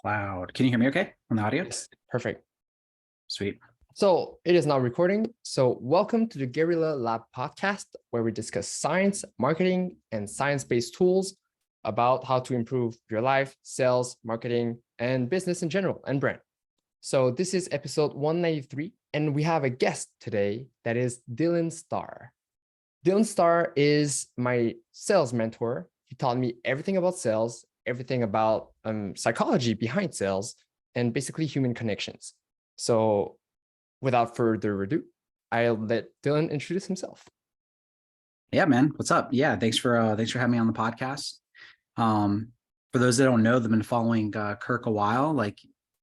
Cloud. Can you hear me okay on the audio? Yes, perfect. Sweet. So it is now recording. So welcome to the Guerrilla Lab podcast, where we discuss science, marketing, and science-based tools about how to improve your life, sales, marketing, and business in general, and brand. So this is episode 193, and we have a guest today that is Dylan Starr. Dylan Starr is my sales mentor. He taught me everything about sales, everything about psychology behind sales, and basically human connections. So without further ado, I'll let Dylan introduce himself. Yeah, man. What's up? Yeah, thanks for having me on the podcast. For those that don't know, they've been following Kirk a while. Like,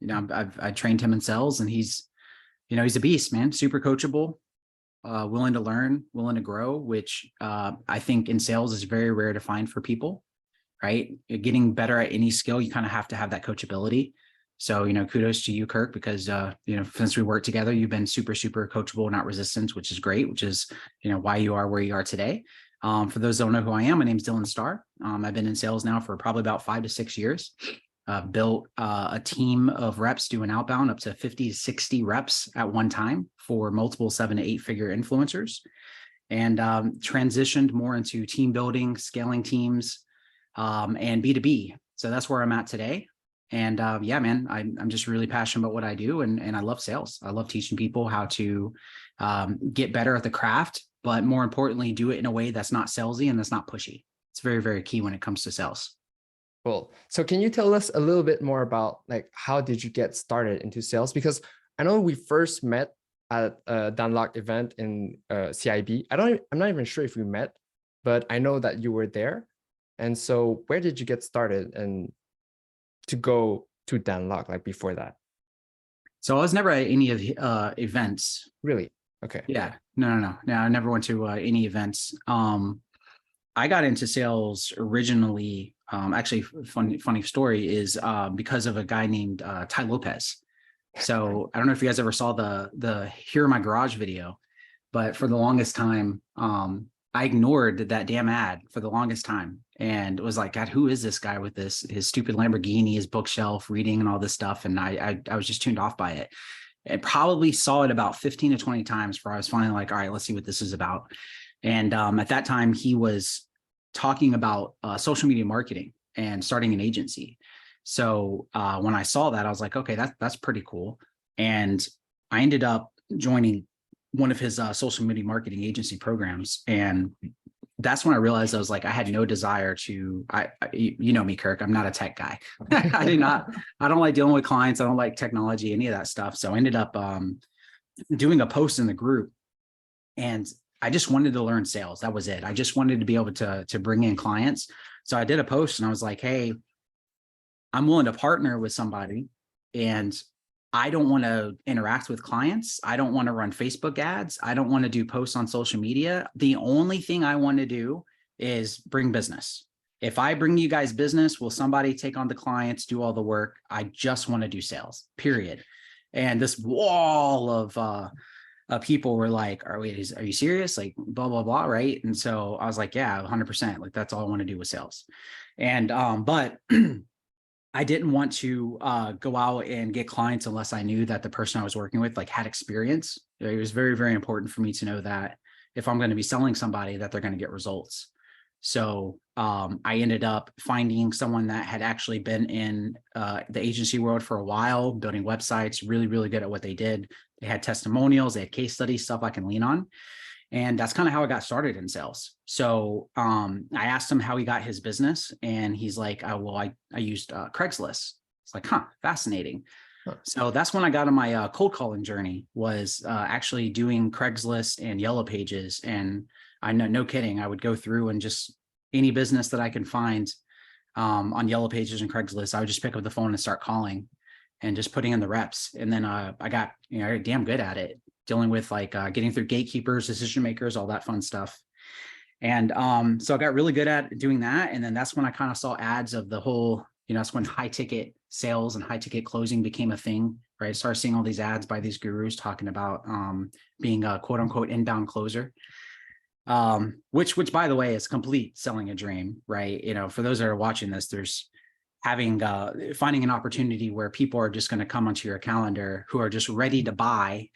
I trained him in sales, and he's a beast, man. Super coachable, willing to learn, willing to grow, which I think in sales is very rare to find for people, right? Getting better at any skill, you kind of have to have that coachability. So, kudos to you, Kirk, because, since we worked together, you've been super, super coachable, not resistant, which is great, which is, why you are where you are today. For those that don't know who I am, my name is Dylan Starr. I've been in sales now for probably about 5 to 6 years. Built a team of reps doing outbound up to 50 to 60 reps at one time for multiple 7 to 8 figure influencers, and transitioned more into team building, scaling teams, and B2B. So that's where I'm at today. And yeah, man, I'm just really passionate about what I do. And I love sales. I love teaching people how to get better at the craft, but more importantly, do it in a way that's not salesy and that's not pushy. It's very, very key when it comes to sales. Cool. So can you tell us a little bit more about how did you get started into sales? Because I know we first met at a Dunlock event in CIB. I'm not even sure if we met, but I know that you were there. And so where did you get started and to go to Dunlock before that? So I was never at any of the events. Really? Okay. Yeah. No. I never went to any events. I got into sales originally. Actually, funny story is because of a guy named Ty Lopez. So I don't know if you guys ever saw the Here in My Garage video, but for the longest time, I ignored that damn ad for the longest time, and it was like, God, who is this guy with his stupid Lamborghini, his bookshelf, reading and all this stuff? And I was just tuned off by it, and probably saw it about 15 to 20 times before I was finally like, all right, let's see what this is about. And at that time, he was talking about social media marketing and starting an agency. So when I saw that, I was like, okay, that's pretty cool. And I ended up joining one of his social media marketing agency programs. And that's when I realized I was like, I had no desire to, you know me, Kirk, I'm not a tech guy. I don't like dealing with clients. I don't like technology, any of that stuff. So I ended up doing a post in the group, and I just wanted to learn sales. That was it. I just wanted to be able to bring in clients. So I did a post and I was like, hey, I'm willing to partner with somebody, and I don't want to interact with clients. I don't want to run Facebook ads. I don't want to do posts on social media. The only thing I want to do is bring business. If I bring you guys business, will somebody take on the clients, do all the work? I just want to do sales, period. And this wall of people were like, are you serious? Like blah, blah, blah. Right. And so I was like, yeah, 100%. Like that's all I want to do with sales. And, but I didn't want to go out and get clients unless I knew that the person I was working with had experience. It was very, very important for me to know that if I'm going to be selling somebody, that they're going to get results. So I ended up finding someone that had actually been in the agency world for a while, building websites, really, really good at what they did. They had testimonials, they had case studies, stuff I can lean on. And that's kind of how I got started in sales. So I asked him how he got his business, and he's like, I used Craigslist. It's like, fascinating. Huh. So that's when I got on my cold calling journey, was actually doing Craigslist and Yellow Pages. And I know, no kidding, I would go through and just any business that I can find on Yellow Pages and Craigslist, I would just pick up the phone and start calling and just putting in the reps. And then I got damn good at it, dealing with getting through gatekeepers, decision makers, all that fun stuff. And so I got really good at doing that. And then that's when I kind of saw ads of the whole, that's when high ticket sales and high ticket closing became a thing, right? I started seeing all these ads by these gurus talking about being a quote unquote inbound closer, which by the way is complete selling a dream, right? For those that are watching this, there's finding an opportunity where people are just going to come onto your calendar who are just ready to buy.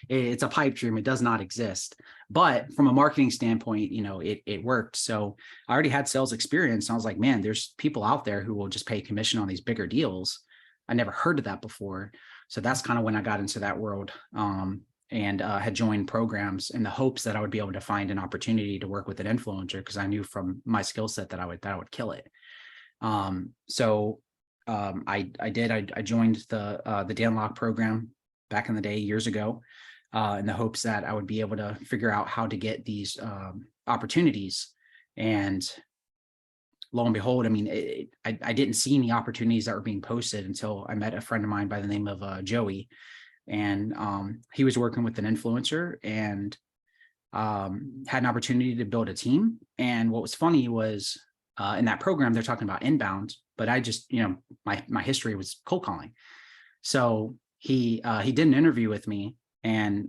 It's a pipe dream. It does not exist. But from a marketing standpoint, it worked. So I already had sales experience. And I was like, man, there's people out there who will just pay commission on these bigger deals. I never heard of that before. So that's kind of when I got into that world, and had joined programs in the hopes that I would be able to find an opportunity to work with an influencer, because I knew from my skill set that I would kill it. So I joined the Dan Locke program back in the day, years ago, in the hopes that I would be able to figure out how to get these opportunities. And lo and behold, I mean, I didn't see any opportunities that were being posted until I met a friend of mine by the name of Joey. And he was working with an influencer and had an opportunity to build a team. And what was funny was, in that program, they're talking about inbound, but I just, my history was cold calling. So he did an interview with me, and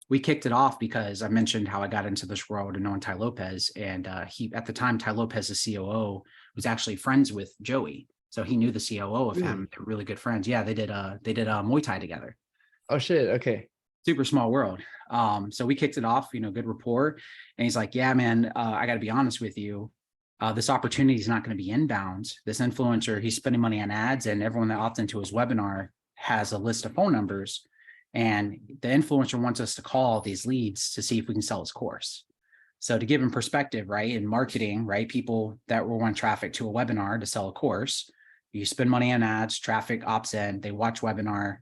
we kicked it off because I mentioned how I got into this world and knowing Tai Lopez. And he, at the time, Tai Lopez's COO was actually friends with Joey. So he knew the COO of him. They're really good friends. Yeah, they did Muay Thai together. Oh shit. Okay. Super small world. So we kicked it off, good rapport. And he's like, yeah, man, I got to be honest with you. This opportunity is not going to be inbound. This influencer, he's spending money on ads, and everyone that opts into his webinar has a list of phone numbers. And the influencer wants us to call these leads to see if we can sell his course. So to give him perspective, right, in marketing, right, people that will want traffic to a webinar to sell a course, you spend money on ads, traffic opts in, they watch webinar,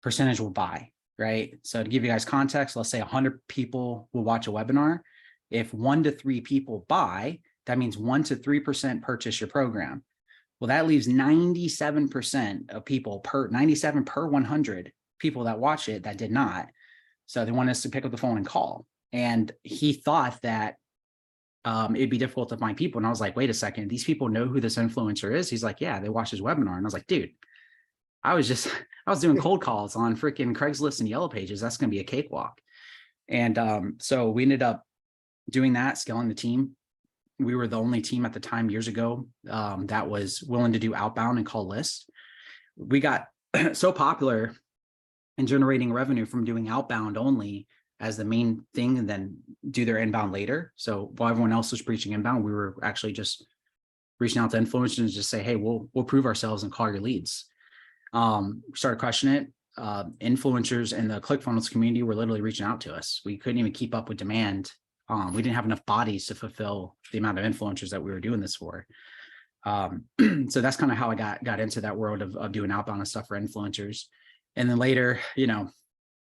percentage will buy, right? So to give you guys context, let's say 100 people will watch a webinar. If 1 to 3 people buy, that means 1 to 3% purchase your program. Well, that leaves 97% of people 97 per 100 people that watch it that did not. So they want us to pick up the phone and call. And he thought that it'd be difficult to find people. And I was like, wait a second, these people know who this influencer is? He's like, yeah, they watch his webinar. And I was like, dude, I was doing cold calls on freaking Craigslist and Yellow Pages. That's going to be a cakewalk. And so we ended up doing that, scaling the team. We were the only team at the time years ago that was willing to do outbound and call lists. We got so popular in generating revenue from doing outbound only as the main thing, and then do their inbound later. So while everyone else was preaching inbound, we were actually just reaching out to influencers and just say, hey, we'll prove ourselves and call your leads. Started crushing it. Influencers in the ClickFunnels community were literally reaching out to us. We couldn't even keep up with demand. We didn't have enough bodies to fulfill the amount of influencers that we were doing this for. So that's kind of how I got into that world of doing outbound and stuff for influencers. And then later,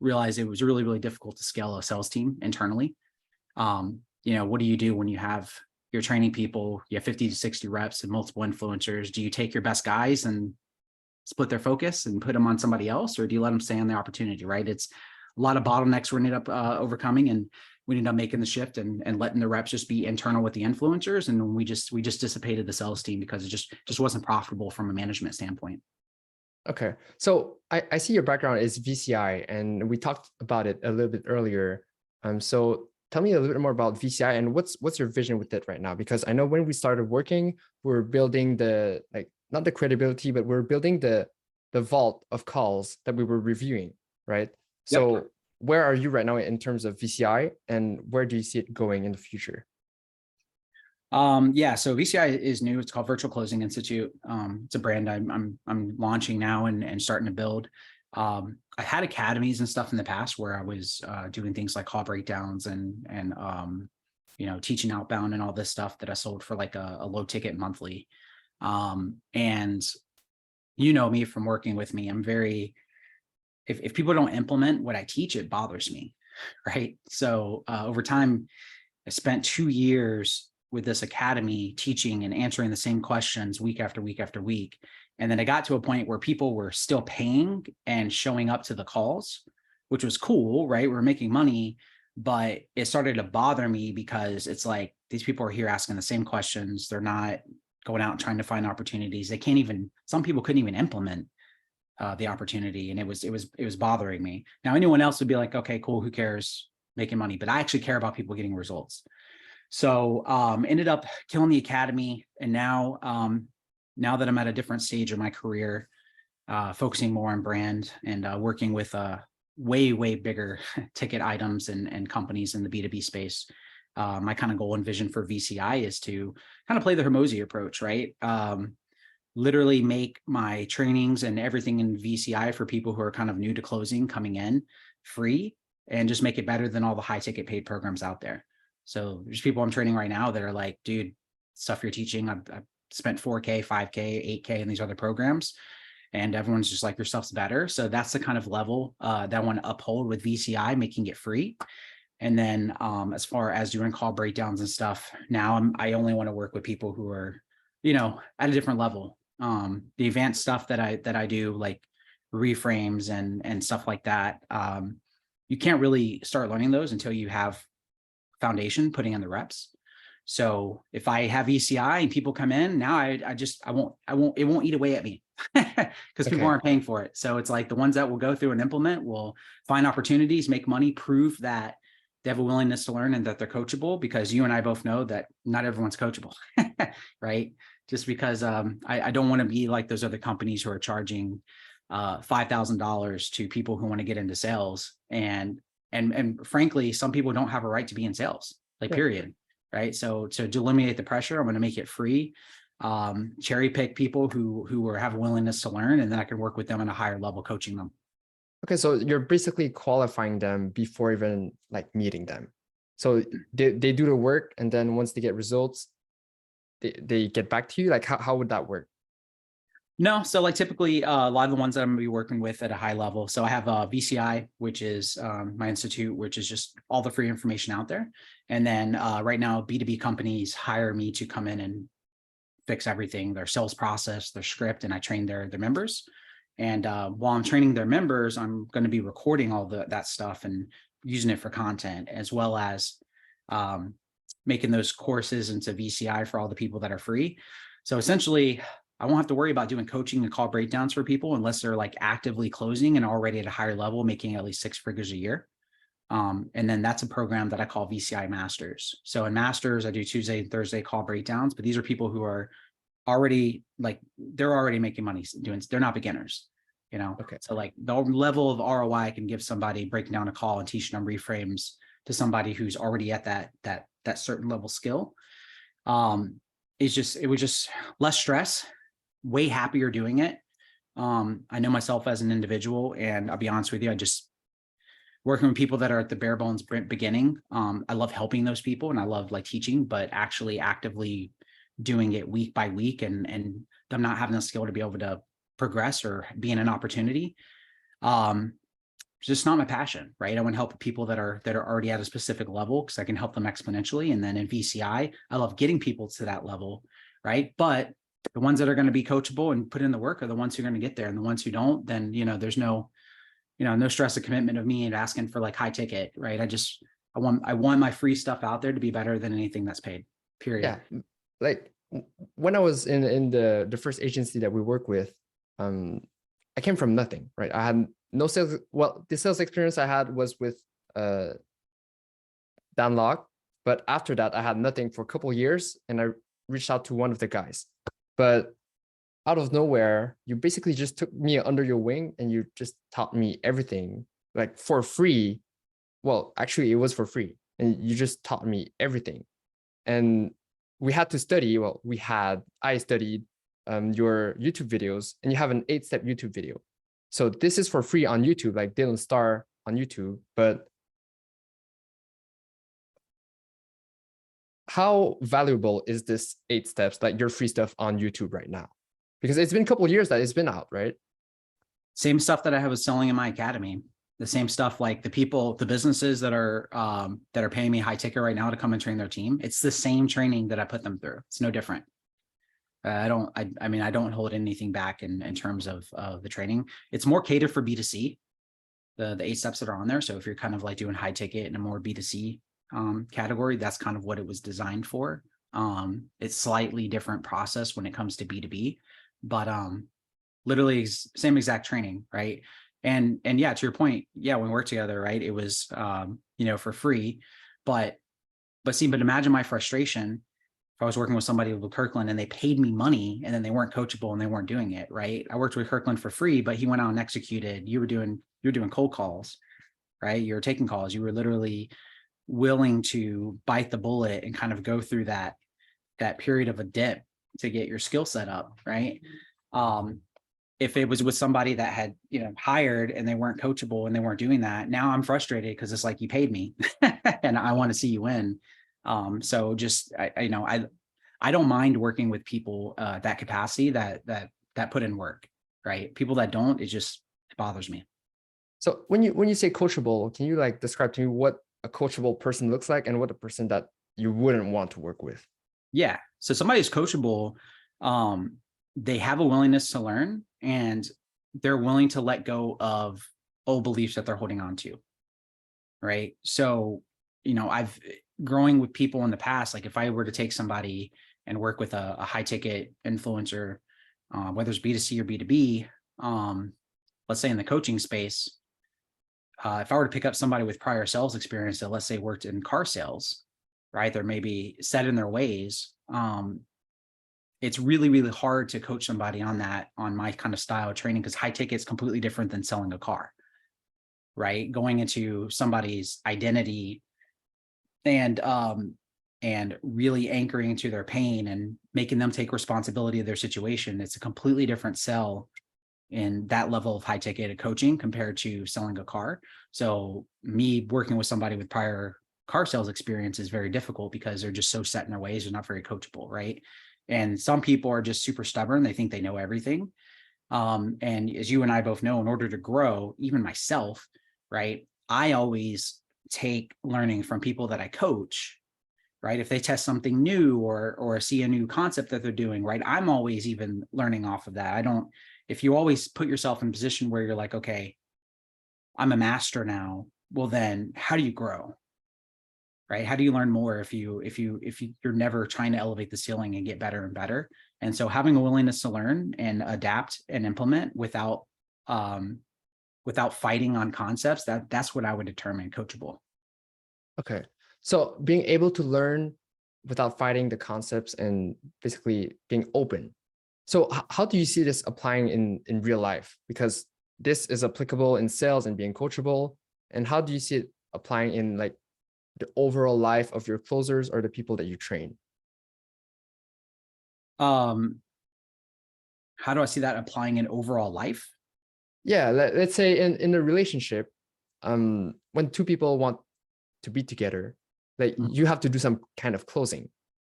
realized it was really, really difficult to scale a sales team internally. What do you do when you're training people, you have 50 to 60 reps and multiple influencers? Do you take your best guys and split their focus and put them on somebody else, or do you let them stay on the opportunity, right? It's a lot of bottlenecks we ended up overcoming, and we ended up making the shift and letting the reps just be internal with the influencers. And we just dissipated the sales team because it just wasn't profitable from a management standpoint. Okay. So I see your background is VCI, and we talked about it a little bit earlier. So tell me a little bit more about VCI and what's your vision with it right now? Because I know when we started working, we're building not the credibility, but we're building the vault of calls that we were reviewing, right? So yep. Where are you right now in terms of VCI, and where do you see it going in the future? So VCI is new. It's called Virtual Closing Institute. It's a brand I'm launching now and starting to build. I had academies and stuff in the past where I was doing things like call breakdowns and teaching outbound and all this stuff that I sold for like a low ticket monthly. And me from working with me, I'm very, if people don't implement what I teach, it bothers me, right? So over time, I spent 2 years with this academy teaching and answering the same questions week after week after week. And then I got to a point where people were still paying and showing up to the calls, which was cool, right? We're making money, but it started to bother me because it's like, these people are here asking the same questions. They're not going out and trying to find opportunities. Some people couldn't even implement the opportunity. And it was bothering me. Now, anyone else would be like, okay, cool. Who cares? Making money, but I actually care about people getting results. So ended up killing the academy. And now now that I'm at a different stage of my career, focusing more on brand and working with way bigger ticket items and companies in the B2B space. My kind of goal and vision for VCI is to kind of play the Hormozi approach, right? Literally make my trainings and everything in VCI for people who are kind of new to closing coming in free, and just make it better than all the high ticket paid programs out there. So there's people I'm training right now that are like, dude, stuff you're teaching, I've spent 4K, 5K, 8K in these other programs. And everyone's just like, your stuff's better. So that's the kind of level that I want to uphold with VCI, making it free. And then as far as doing call breakdowns and stuff, now I only want to work with people who are, at a different level. The advanced stuff that I do, like reframes and stuff like that, you can't really start learning those until you have foundation putting in the reps. So if I have VCI and people come in now, it won't eat away at me because people aren't paying for it. So it's like the ones that will go through and implement will find opportunities, make money, prove that they have a willingness to learn and that they're coachable, because you and I both know that not everyone's coachable, right? Just because I don't want to be like those other companies who are charging $5,000 to people who want to get into sales. And frankly, some people don't have a right to be in sales, like period. Right. So to eliminate the pressure, I'm going to make it free, cherry pick people who have a willingness to learn, and then I can work with them at a higher level, coaching them. Okay, so you're basically qualifying them before even like meeting them. So they do the work, and then once they get results, they get back to you. Like how would that work? No, so like typically a lot of the ones that I'm going to be working with at a high level. So I have VCI, which is my institute, which is just all the free information out there. And then right now, B2B companies hire me to come in and fix everything, their sales process, their script, and I train their members. And while I'm training their members, I'm going to be recording all that stuff and using it for content, as well as making those courses into VCI for all the people that are free. So essentially, I won't have to worry about doing coaching and call breakdowns for people unless they're like actively closing and already at a higher level, making at least 6 figures a year. And then that's a program that I call VCI Masters. So in Masters, I do Tuesday and Thursday call breakdowns, but these are people who are already like, they're already making money doing, they're not beginners, Okay. So like the level of ROI I can give somebody breaking down a call and teaching them reframes to somebody who's already at that certain level skill. It was just less stress, way happier doing it. I know myself as an individual, and I'll be honest with you, I just working with people that are at the bare bones beginning. I love helping those people and I love like teaching, but actually actively doing it week by week and them not having the skill to be able to progress or be in an opportunity. It's just not my passion, right? I want to help people that are already at a specific level because I can help them exponentially. And then in VCI, I love getting people to that level, right? But the ones that are going to be coachable and put in the work are the ones who are going to get there. And the ones who don't, then, there's no stress or commitment of me and asking for like high ticket, right? I want my free stuff out there to be better than anything that's paid, period. Yeah. Like when I was in the first agency that we work with, I came from nothing, right? I had no sales. Well, the sales experience I had was with Dan Locke, but after that I had nothing for a couple of years, and I reached out to one of the guys. But out of nowhere, you basically just took me under your wing and you just taught me everything, like for free. Well, actually, it was for free, and you just taught me everything. And we had to study. Well, I studied your YouTube videos, and you have an 8-step YouTube video. So this is for free on YouTube, like Dylan Starr on YouTube. But how valuable is this 8 steps, like your free stuff on YouTube right now? Because it's been a couple of years that it's been out, right? Same stuff that I was selling in my academy. The same stuff, like the businesses that are paying me high ticket right now to come and train their team. It's the same training that I put them through. It's no different. I don't hold anything back in terms of the training. It's more catered for B2C, the 8 steps that are on there. So if you're kind of like doing high ticket in a more B2C category, that's kind of what it was designed for. It's slightly different process when it comes to B2B, but literally same exact training, right? And yeah, to your point, yeah, when we worked together, right, it was for free, but imagine my frustration if I was working with somebody with Kirkland and they paid me money and then they weren't coachable and they weren't doing it right. I worked with Kirkland for free, but he went out and executed. You're doing cold calls, right? You're taking calls. You were literally willing to bite the bullet and kind of go through that period of a dip to get your skill set up, right? If it was with somebody that had, hired and they weren't coachable and they weren't doing that, now I'm frustrated because it's like, you paid me and I want to see you win. So just, I don't mind working with people, that capacity that put in work, right? People that don't, it bothers me. So when you say coachable, can you like describe to me what a coachable person looks like and what a person that you wouldn't want to work with? Yeah. So somebody who's coachable, they have a willingness to learn and they're willing to let go of old beliefs that they're holding on to. Right. So, I've growing with people in the past, like if I were to take somebody and work with a high ticket influencer, whether it's B2C or B2B, let's say in the coaching space, if I were to pick up somebody with prior sales experience that let's say worked in car sales, right, they're maybe set in their ways. It's really, really hard to coach somebody on my kind of style of training because high ticket is completely different than selling a car, right? Going into somebody's identity and really anchoring into their pain and making them take responsibility of their situation. It's a completely different sell in that level of high ticket coaching compared to selling a car. So me working with somebody with prior car sales experience is very difficult because they're just so set in their ways. They're not very coachable, right? And some people are just super stubborn. They think they know everything. And as you and I both know, in order to grow, even myself, right, I always take learning from people that I coach, right? If they test something new or see a new concept that they're doing, right, I'm always even learning off of that. If you always put yourself in a position where you're like, okay, I'm a master now, well, then how do you grow? Right? How do you learn more if you're never trying to elevate the ceiling and get better and better? And so having a willingness to learn and adapt and implement without fighting on concepts, that's what I would determine coachable. Okay. So being able to learn without fighting the concepts and basically being open. So how do you see this applying in real life? Because this is applicable in sales and being coachable. And how do you see it applying in like the overall life of your closers or the people that you train? How do I see that applying in overall life? Yeah, let's say in a relationship, when two people want to be together, like you have to do some kind of closing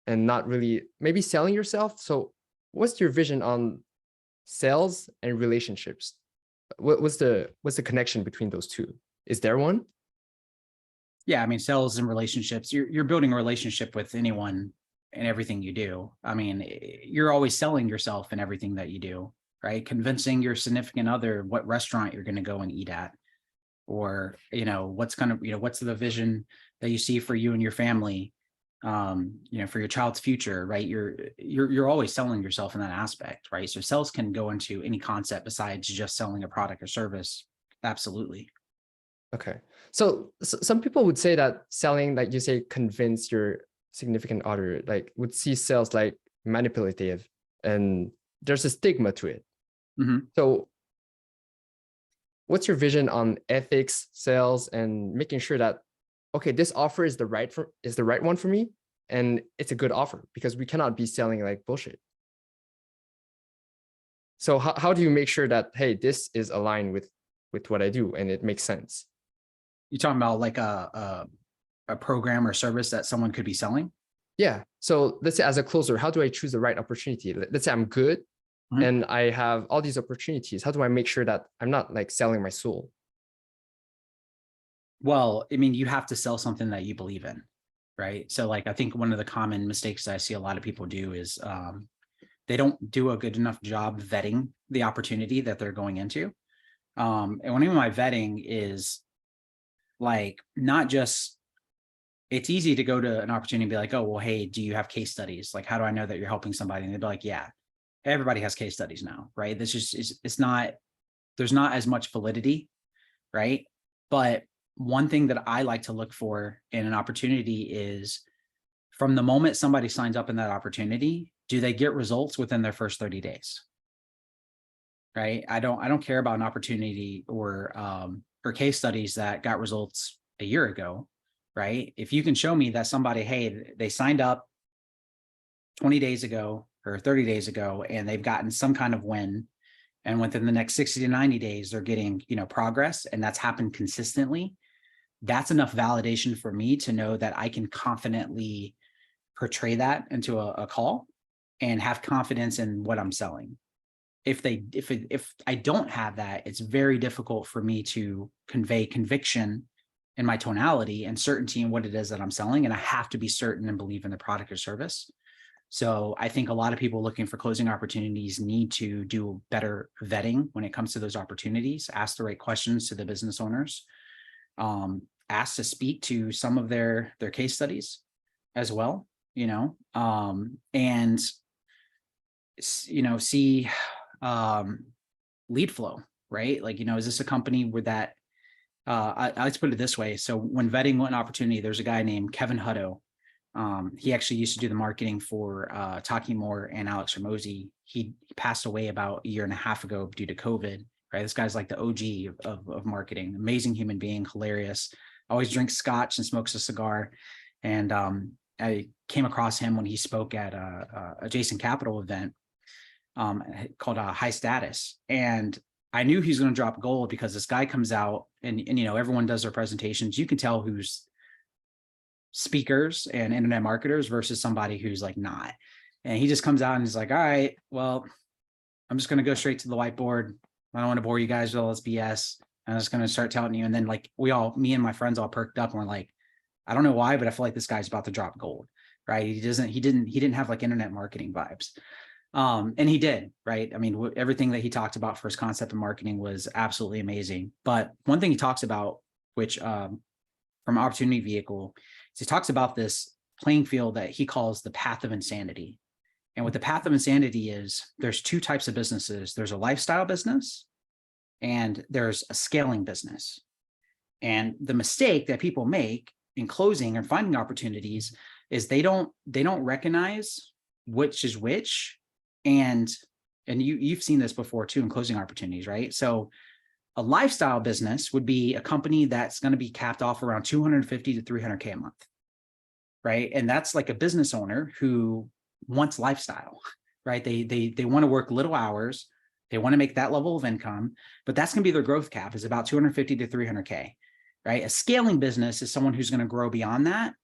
and not really maybe selling yourself. So what's your vision on sales and relationships? What's the connection between those two? Is there one? Yeah, I mean, sales and relationships, you're building a relationship with anyone and everything you do. I mean, you're always selling yourself in everything that you do, right? Convincing your significant other what restaurant you're going to go and eat at, or, what's the vision that you see for you and your family, for your child's future, right? You're always selling yourself in that aspect, right? So sales can go into any concept besides just selling a product or service. Absolutely. Okay. So some people would say that selling, like you say, convince your significant other, like would see sales like manipulative and there's a stigma to it. Mm-hmm. So what's your vision on ethics, sales, and making sure that, okay, this offer is the right one for me and it's a good offer because we cannot be selling like bullshit. So how do you make sure that, hey, this is aligned with what I do and it makes sense? You talking about like a program or service that someone could be selling? Yeah. So let's say as a closer, how do I choose the right opportunity? Let's say I'm good and I have all these opportunities. How do I make sure that I'm not like selling my soul? Well, I mean, you have to sell something that you believe in, right? So like, I think one of the common mistakes that I see a lot of people do is they don't do a good enough job vetting the opportunity that they're going into. And what I mean by vetting is like, not just, it's easy to go to an opportunity and be like, oh, well, hey, do you have case studies? Like, how do I know that you're helping somebody? And they'd be like, yeah, everybody has case studies now, right? This just is, it's not, there's not as much validity, right? But one thing that I like to look for in an opportunity is from the moment somebody signs up in that opportunity, do they get results within their first 30 days? Right. I don't care about an opportunity or case studies that got results a year ago. Right. If you can show me that somebody, hey, they signed up 20 days ago or 30 days ago, and they've gotten some kind of win, and within the next 60 to 90 days, they're getting, progress, and that's happened consistently. That's enough validation for me to know that I can confidently portray that into a call and have confidence in what I'm selling. If I don't have that, it's very difficult for me to convey conviction in my tonality and certainty in what it is that I'm selling. And I have to be certain and believe in the product or service. So I think a lot of people looking for closing opportunities need to do better vetting when it comes to those opportunities, ask the right questions to the business owners, ask to speak to some of their case studies as well, and, see lead flow, right? Like, is this a company where that, I like to put it this way. So when vetting an opportunity, there's a guy named Kevin Hutto. He actually used to do the marketing for Talking More and Alex Ramosi. He passed away about a year and a half ago due to COVID, right? This guy's like the OG of marketing, amazing human being, hilarious, always drinks scotch and smokes a cigar. And I came across him when he spoke at a Jason Capital event called High Status. And I knew he was going to drop gold because this guy comes out and everyone does their presentations. You can tell who's speakers and internet marketers versus somebody who's like not. And he just comes out and he's like, all right, well, I'm just going to go straight to the whiteboard. I don't want to bore you guys with all this BS. I'm just going to start telling you. And then like me and my friends all perked up and we're like, I don't know why, but I feel like this guy's about to drop gold, right? He didn't have like internet marketing vibes. And he did, right? I mean, everything that he talked about for his concept of marketing was absolutely amazing. But one thing he talks about, which from Opportunity Vehicle, is he talks about this playing field that he calls the path of insanity. And what the path of insanity is, there's two types of businesses. There's a lifestyle business and there's a scaling business. And the mistake that people make in closing and finding opportunities is they don't recognize which is which. And you've seen this before too in closing opportunities, right? So a lifestyle business would be a company that's going to be capped off around 250 to 300K a month, right? And that's like a business owner who wants lifestyle, right? They want to work little hours. They want to make that level of income, but that's going to be their growth cap is about 250 to 300K, right? A scaling business is someone who's going to grow beyond that.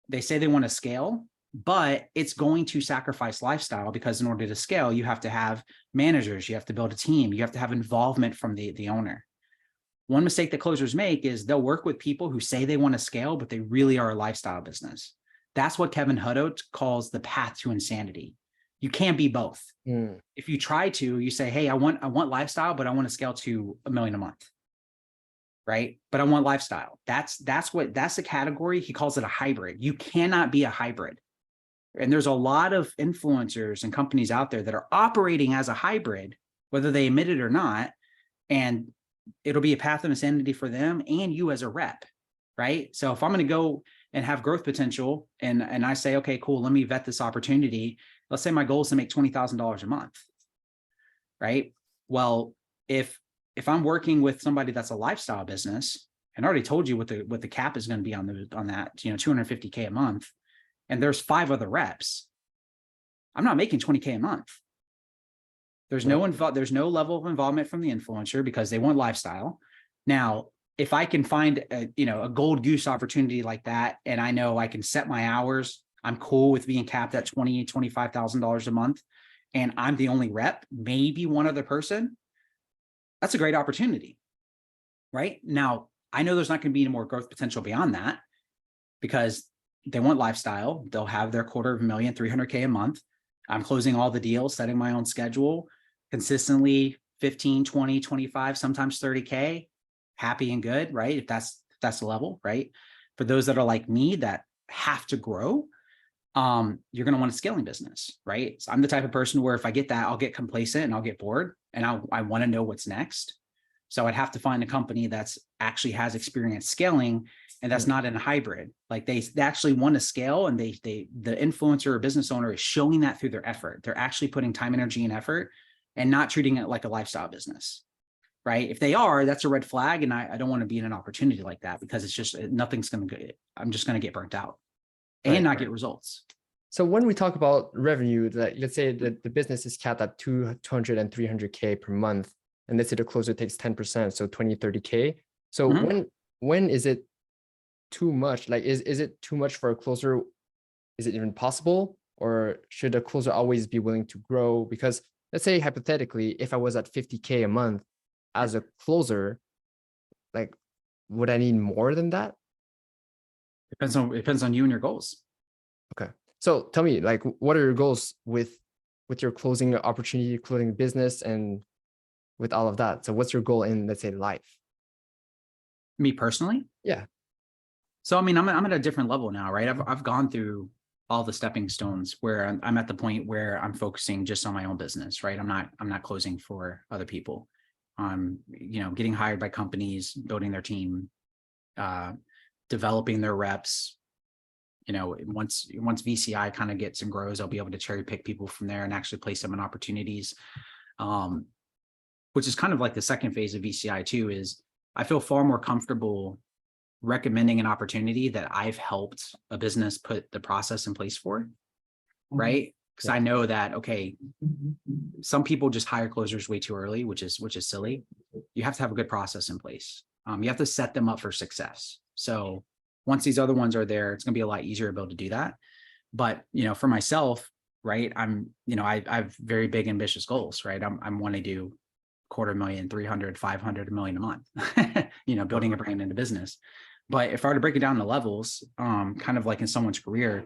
They say they want to scale, but it's going to sacrifice lifestyle because in order to scale, you have to have managers, you have to build a team, you have to have involvement from the owner. One mistake that closers make is they'll work with people who say they want to scale, but they really are a lifestyle business. That's what Kevin Hutto calls the path to insanity. You can't be both. If you try to, you say, hey, I want lifestyle, but I want to scale to $1 million a month. Right. But I want lifestyle. That's a category. He calls it a hybrid. You cannot be a hybrid. And there's a lot of influencers and companies out there that are operating as a hybrid, whether they admit it or not. And it'll be a path of insanity for them and you as a rep. Right. So if I'm going to go and have growth potential and I say, okay, cool, let me vet this opportunity. Let's say my goal is to make $20,000 a month. Right. Well, if I'm working with somebody that's a lifestyle business, and I already told you what the cap is going to be on that, 250K a month, and there's 5 other reps, I'm not making 20K a month. There's no level of involvement from the influencer because they want lifestyle. Now, if I can find a gold goose opportunity like that, and I know I can set my hours, I'm cool with being capped at $25,000 a month, and I'm the only rep, maybe one other person, that's a great opportunity, right? Now, I know there's not going to be any more growth potential beyond that because they want lifestyle. They'll have their $250,000, 300K a month. I'm closing all the deals, setting my own schedule, consistently 15, 20, 25, sometimes 30K, happy and good, right? If that's the level, right? For those that are like me that have to grow, you're going to want a scaling business, right? So I'm the type of person where if I get that, I'll get complacent and I'll get bored and I want to know what's next. So I'd have to find a company that's actually has experience scaling and that's not in a hybrid. Like they actually want to scale, and the influencer or business owner is showing that through their effort. They're actually putting time, energy, and effort and not treating it like a lifestyle business. Right. If they are, that's a red flag. And I don't want to be in an opportunity like that, because it's just nothing's going to go. I'm just going to get burnt out and not get results. So when we talk about revenue, like let's say that the business is capped at 200 and 300K per month, and let's say the closer takes 10%, so 20, 30K. So when is it too much? Like, is it too much for a closer? Is it even possible? Or should a closer always be willing to grow? Because let's say hypothetically, if I was at 50K a month as a closer, like, would I need more than that? Depends on you and your goals. Okay. So tell me, like, what are your goals with your closing opportunity, closing business, and with all of that? So what's your goal in, let's say, life? Me personally? Yeah. So, I mean, I'm at a different level now, right? I've gone through all the stepping stones where I'm at the point where I'm focusing just on my own business, right? I'm not closing for other people. I'm, getting hired by companies, building their team, developing their reps. Once VCI kind of gets and grows, I'll be able to cherry pick people from there and actually place them in opportunities. Which is kind of like the second phase of VCI too, is I feel far more comfortable recommending an opportunity that I've helped a business put the process in place for, right? Because I know that, okay, some people just hire closers way too early, which is silly. You have to have a good process in place. You have to set them up for success. So once these other ones are there, it's going to be a lot easier to be able to do that. But, for myself, right, I have very big, ambitious goals, right? I'm want to do 250,000, 300, 500, $1 million a month, building a brand into business. But if I were to break it down to levels, kind of like in someone's career,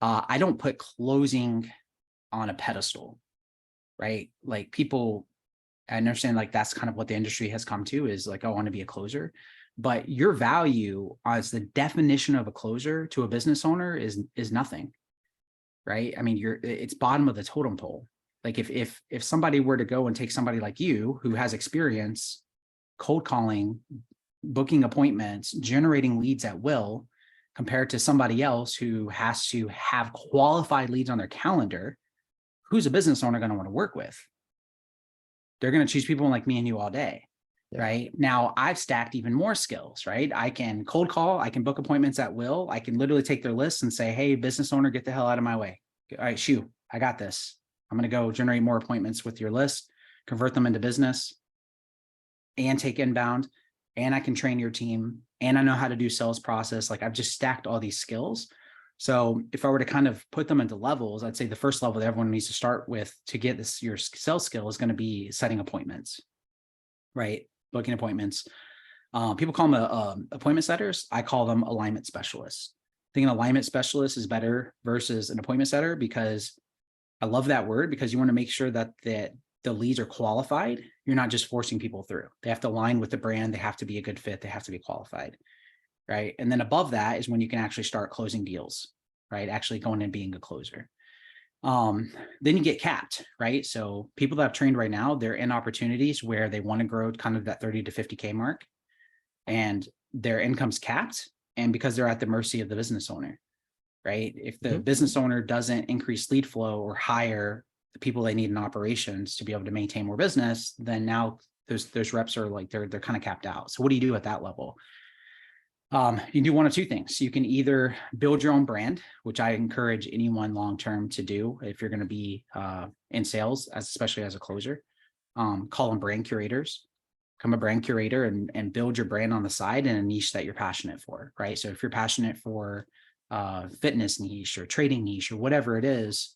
I don't put closing on a pedestal, right? Like people, I understand like that's kind of what the industry has come to, is like, I want to be a closer. But your value as the definition of a closer to a business owner is nothing, right? I mean, it's bottom of the totem pole. Like if somebody were to go and take somebody like you who has experience cold calling, booking appointments, generating leads at will, compared to somebody else who has to have qualified leads on their calendar, who's a business owner going to want to work with? They're going to choose people like me and you all day. Yeah. Right now, I've stacked even more skills, right? I can cold call, I can book appointments at will. I can literally take their list and say, hey, business owner, get the hell out of my way. All right, shoo, I got this. I'm going to go generate more appointments with your list, convert them into business, and take inbound. And I can train your team, and I know how to do sales process. Like I've just stacked all these skills. So if I were to kind of put them into levels, I'd say the first level that everyone needs to start with to get this, your sales skill, is going to be setting appointments, right? Booking appointments. People call them appointment setters. I call them alignment specialists. I think an alignment specialist is better versus an appointment setter, because I love that word, because you want to make sure that the leads are qualified. You're not just forcing people through. They have to align with the brand. They have to be a good fit. They have to be qualified, right? And then above that is when you can actually start closing deals, right? Actually going and being a closer. Then you get capped, right? So people that I've trained right now, they're in opportunities where they want to grow kind of that 30 to 50K mark, and their income's capped. And because they're at the mercy of the business owner, right? If the business owner doesn't increase lead flow or hire the people they need in operations to be able to maintain more business, then now those reps are like, they're kind of capped out. So what do you do at that level? You can do one of two things. You can either build your own brand, which I encourage anyone long-term to do if you're going to be in sales, especially as a closer. Call them brand curators. Become a brand curator and build your brand on the side in a niche that you're passionate for, right? So if you're passionate for fitness niche or trading niche or whatever it is,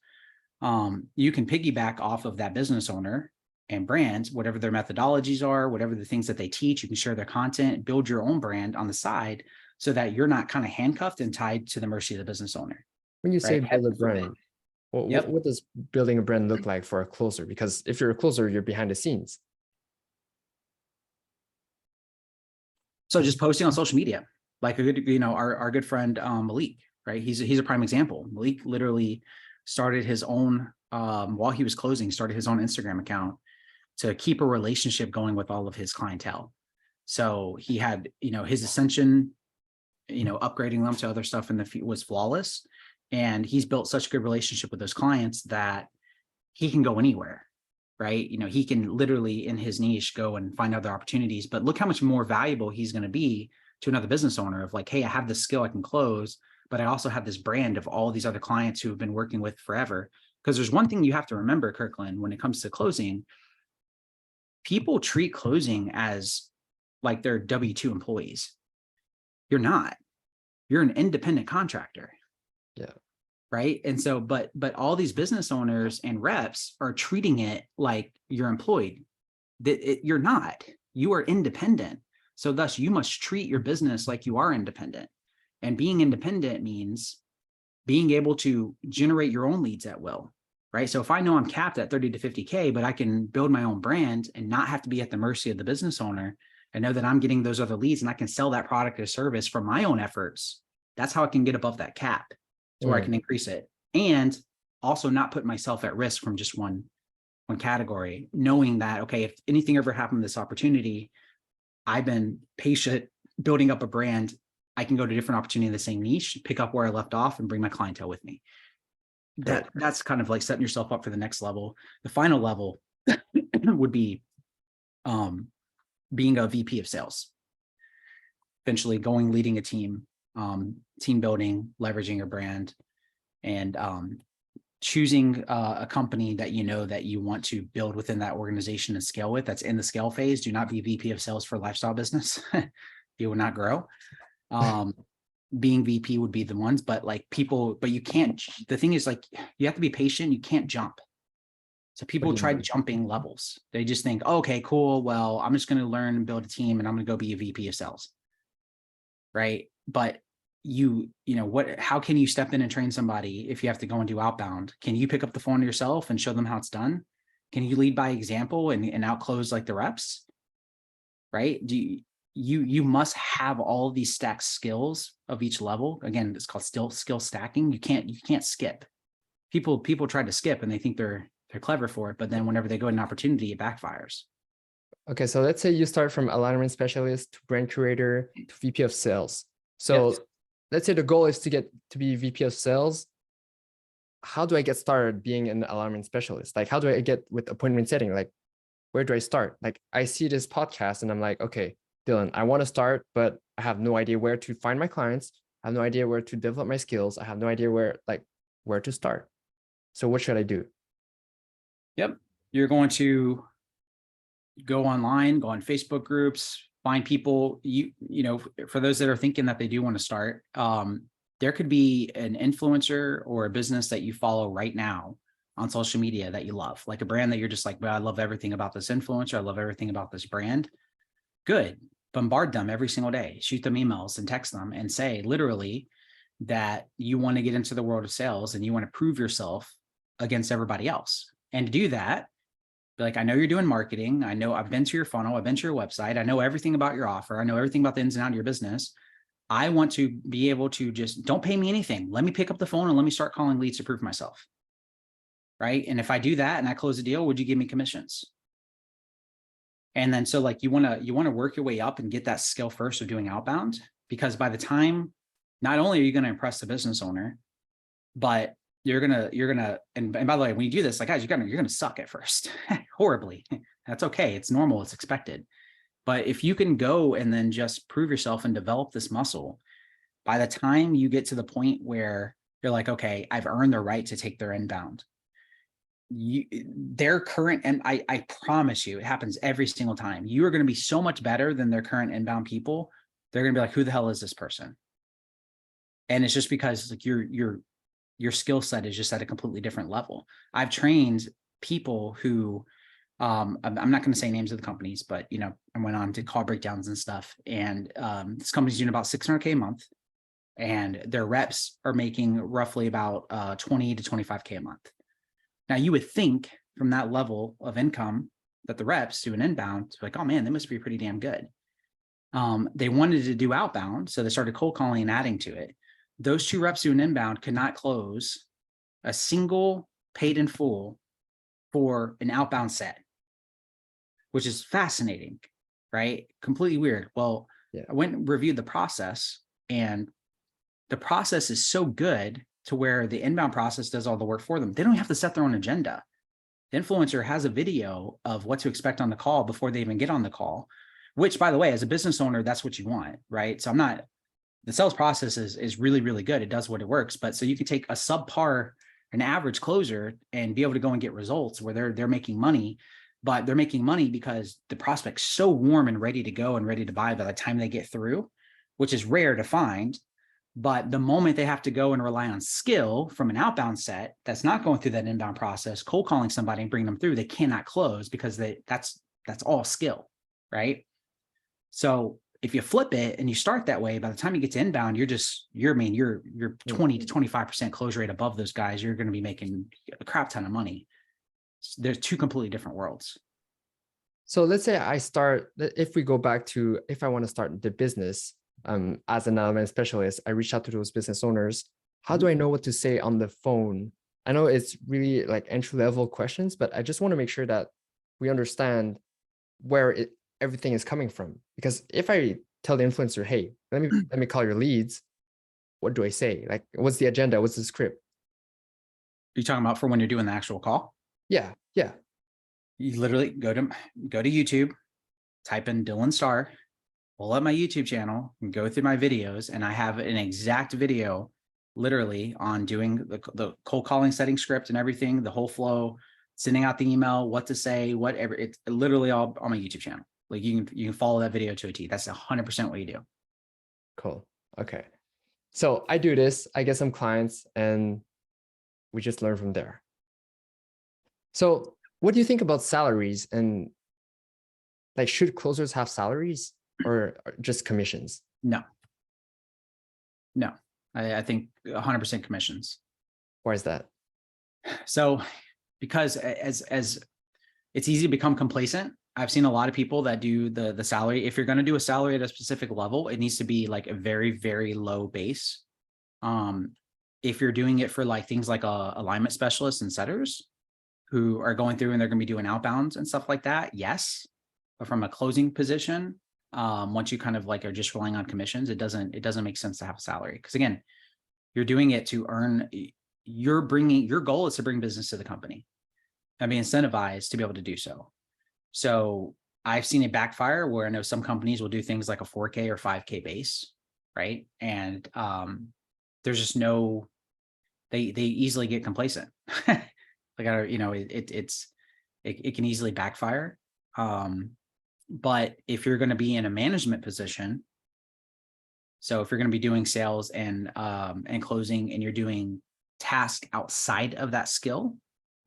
you can piggyback off of that business owner and brands, whatever their methodologies are, whatever the things that they teach. You can share their content, build your own brand on the side, so that you're not kind of handcuffed and tied to the mercy of the business owner. When you say build a brand, what does building a brand look like for a closer? Because if you're a closer, you're behind the scenes. So just posting on social media, like a good, our good friend Malik, right? He's a prime example. Malik literally started his own while he was closing, started his own Instagram account, to keep a relationship going with all of his clientele. So he had, his ascension, upgrading them to other stuff in the was flawless. And he's built such a good relationship with those clients that he can go anywhere, right? He can literally in his niche go and find other opportunities, but look how much more valuable he's going to be to another business owner of like, hey, I have this skill I can close, but I also have this brand of all these other clients who have been working with forever. Because there's one thing you have to remember, Kirkland, when it comes to closing, people treat closing as like they're W-2 employees. You're not. You're an independent contractor. Yeah. Right. And so, but all these business owners and reps are treating it like you're employed. You're not. You are independent. So thus you must treat your business like you are independent. And being independent means being able to generate your own leads at will. Right. So if I know I'm capped at 30 to 50K, but I can build my own brand and not have to be at the mercy of the business owner, and know that I'm getting those other leads and I can sell that product or service from my own efforts. That's how I can get above that cap to where I can increase it, and also not put myself at risk from just one category, knowing that, okay, if anything ever happened to this opportunity, I've been patient building up a brand. I can go to a different opportunity in the same niche, pick up where I left off and bring my clientele with me. That's kind of like setting yourself up for the next level. The final level would be being a VP of sales, eventually leading a team, team building, leveraging your brand, and choosing a company that that you want to build within that organization and scale with. That's in the scale phase. Do not be VP of sales for a lifestyle business. You will not grow. Being VP would be the ones, but you can't, the thing is like, you have to be patient. You can't jump. So people try jumping levels. They just think, oh, okay, cool. Well, I'm just going to learn and build a team and I'm going to go be a VP of sales. Right. But how can you step in and train somebody if you have to go and do outbound? Can you pick up the phone yourself and show them how it's done? Can you lead by example and outclose like the reps? Right. You must have all of these stacked skills of each level. Again, it's called skill stacking. You can't skip. People try to skip and they think they're clever for it, but then whenever they go to an opportunity, it backfires. Okay, so let's say you start from alignment specialist to brand curator to VP of sales. So let's say the goal is to get to be VP of sales. How do I get started being an alignment specialist? Like, how do I get with appointment setting? Like, where do I start? Like, I see this podcast and I'm like, okay, Dylan, I want to start, but I have no idea where to find my clients. I have no idea where to develop my skills. I have no idea where to start. So what should I do? Yep. You're going to go online, go on Facebook groups, find people, for those that are thinking that they do want to start, there could be an influencer or a business that you follow right now on social media that you love, like a brand that you're just like, well, I love everything about this influencer. I love everything about this brand. Good. Bombard them every single day, shoot them emails and text them and say literally that you want to get into the world of sales and you want to prove yourself against everybody else. And to do that, be like, I know you're doing marketing. I know I've been to your funnel. I've been to your website. I know everything about your offer. I know everything about the ins and outs of your business. I want to be able to just don't pay me anything. Let me pick up the phone and let me start calling leads to prove myself. Right. And if I do that and I close a deal, would you give me commissions? And then, so like, you want to work your way up and get that skill first of doing outbound, because by the time, not only are you going to impress the business owner, but you're gonna, and by the way, when you do this, like, guys, you're gonna suck at first horribly. That's okay. It's normal. It's expected. But if you can go and then just prove yourself and develop this muscle, by the time you get to the point where you're like, okay, I've earned the right to take their inbound, their current, and I promise you, it happens every single time. You are going to be so much better than their current inbound people. They're going to be like, who the hell is this person? And it's just because like your skill set is just at a completely different level. I've trained people who, I'm not going to say names of the companies, but, I went on to call breakdowns and stuff. And this company's doing about 600K a month, and their reps are making roughly about 20 to 25K a month. Now you would think from that level of income that the reps do an inbound, like, oh man, they must be pretty damn good. They wanted to do outbound, so they started cold calling and adding to it. Those two reps doing inbound could not close a single paid in full for an outbound set. which is fascinating, right? Completely weird. Well, Yeah. I went and reviewed the process, and the process is so good to where the inbound process does all the work for them. They don't have to set their own agenda. The influencer has a video of what to expect on the call before they even get on the call, which, by the way, as a business owner, that's what you want, right? So the sales process is really, really good. It does what it works. But so you can take a subpar, an average closer, and be able to go and get results where they're making money, but they're making money because the prospect's so warm and ready to go and ready to buy by the time they get through, which is rare to find. But the moment they have to go and rely on skill from an outbound set that's not going through that inbound process, cold calling somebody and bringing them through, they cannot close because that's all skill, right? So if you flip it and you start that way, by the time you get to inbound, you're 20 to 25% close rate above those guys. You're going to be making a crap ton of money. There's two completely different worlds. So let's say if we go back to, if I want to start the business, as an element specialist, I reach out to those business owners. How do I know what to say on the phone? I know it's really like entry-level questions, but I just want to make sure that we understand where everything is coming from. Because if I tell the influencer, hey, let me call your leads, what do I say? Like, what's the agenda? What's the script? Are you talking about for when you're doing the actual call? Yeah. You literally go to YouTube, type in Dylan Starr, pull up my YouTube channel and go through my videos. And I have an exact video literally on doing the cold calling setting script and everything, the whole flow, sending out the email, what to say, whatever. It's literally all on my YouTube channel. Like you can follow that video to a T. That's 100% what you do. Cool. Okay. So I do this, I get some clients, and we just learn from there. So what do you think about salaries, and like, should closers have salaries or just commissions? No. I think 100% commissions. Why is that? So because as it's easy to become complacent. I've seen a lot of people that do the salary. If you're going to do a salary at a specific level, it needs to be like a very, very low base. If you're doing it for like things like alignment specialists and setters who are going through and they're going to be doing outbounds and stuff like that, yes. But from a closing position, once you kind of like are just relying on commissions, it doesn't make sense to have a salary. Because again, you're doing it to earn, your goal is to bring business to the company and be incentivized to be able to do so. So I've seen it backfire where I know some companies will do things like a 4K or 5K base, right? And there's just they easily get complacent. Like it can easily backfire. But if you're going to be in a management position, so if you're going to be doing sales and closing, and you're doing tasks outside of that skill,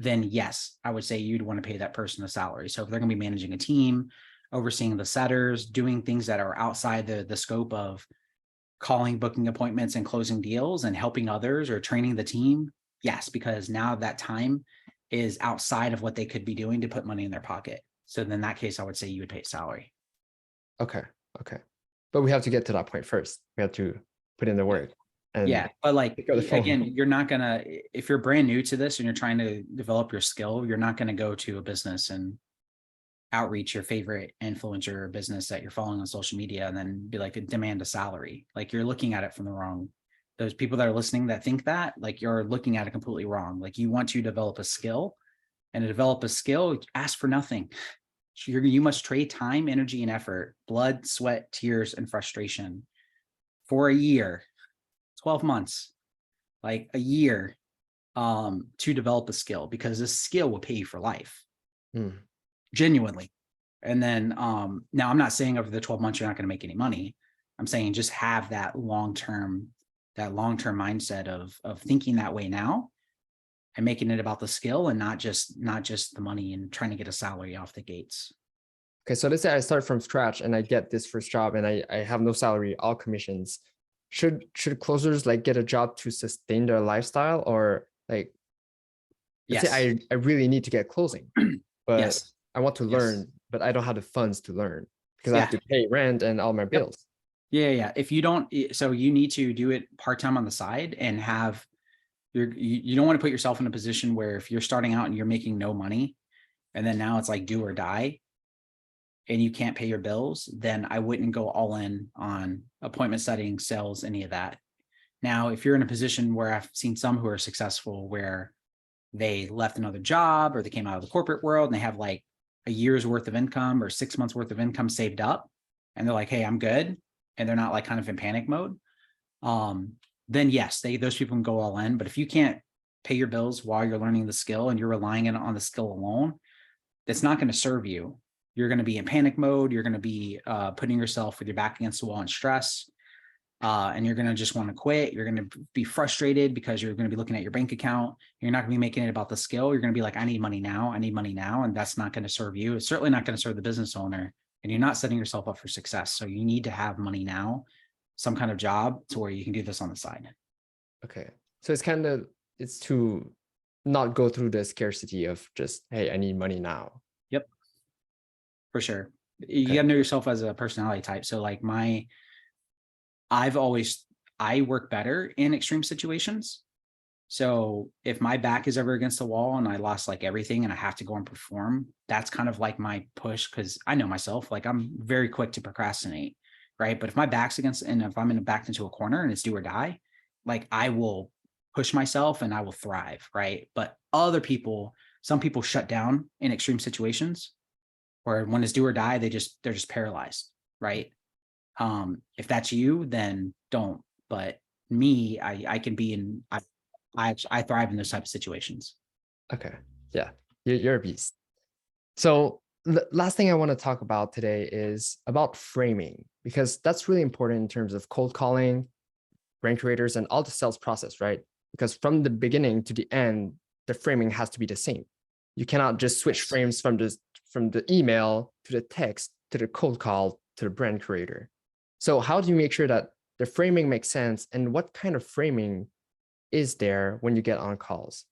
then yes, I would say you'd want to pay that person a salary. So if they're going to be managing a team, overseeing the setters, doing things that are outside the scope of calling, booking appointments, and closing deals and helping others or training the team, yes, because now that time is outside of what they could be doing to put money in their pocket. So in that case, I would say you would pay a salary. Okay. But we have to get to that point first. We have to put in the work. And yeah, but like, again, you're not gonna, if you're brand new to this and you're trying to develop your skill, you're not gonna go to a business and outreach your favorite influencer or business that you're following on social media and then be like, demand a salary. Like, you're looking at it from the wrong, those people that are listening that think that, like, you're looking at it completely wrong. Like, you want to develop a skill, and to develop a skill, ask for nothing. You must trade time, energy, and effort, blood, sweat, tears, and frustration for a year, 12 months, like a year, to develop a skill, because this skill will pay you for life. Genuinely. And then now I'm not saying over the 12 months you're not going to make any money. I'm saying just have that long-term mindset of thinking that way now and making it about the skill and not just the money and trying to get a salary off the gates. Okay, so let's say I start from scratch and I get this first job and I have no salary, all commissions. Should closers like get a job to sustain their lifestyle, or like, let's say I really need to get closing, but yes. I want to learn, but I don't have the funds to learn because I have to pay rent and all my bills. Yeah. If you don't, so you need to do it part-time on the side and have you don't want to put yourself in a position where if you're starting out and you're making no money and then now it's like do or die, and you can't pay your bills, then I wouldn't go all in on appointment setting, sales, any of that. Now, if you're in a position where I've seen some who are successful where they left another job or they came out of the corporate world and they have like a year's worth of income or 6 months worth of income saved up, and they're like, hey, I'm good, and they're not like kind of in panic mode, then yes, those people can go all in. But if you can't pay your bills while you're learning the skill and you're relying on the skill alone, that's not going to serve you. You're going to be in panic mode. You're going to be putting yourself with your back against the wall in stress. And you're going to just want to quit. You're going to be frustrated because you're going to be looking at your bank account. You're not going to be making it about the skill. You're going to be like, I need money now. I need money now. And that's not going to serve you. It's certainly not going to serve the business owner. And you're not setting yourself up for success. So you need to have money now, some kind of job to where you can do this on the side. Okay. So it's to not go through the scarcity of just, hey, I need money now. Yep. For sure. You got to know yourself as a personality type. So like I work better in extreme situations. So if my back is ever against the wall and I lost like everything and I have to go and perform, that's kind of like my push, because I know myself, like I'm very quick to procrastinate, right? But if my back's against, and if I'm backed into a corner and it's do or die, like I will push myself and I will thrive, right? But some people shut down in extreme situations, or when it's do or die, they're just paralyzed, right? If that's you, then don't. But me, I can be in, I thrive in those type of situations. Okay. Yeah. You're a beast. So the last thing I want to talk about today is about framing, because that's really important in terms of cold calling, brand creators, and all the sales process, right? Because from the beginning to the end, the framing has to be the same. You cannot just switch frames from the email to the text to the cold call to the brand creator. So how do you make sure that the framing makes sense, and what kind of framing is there when you get on calls?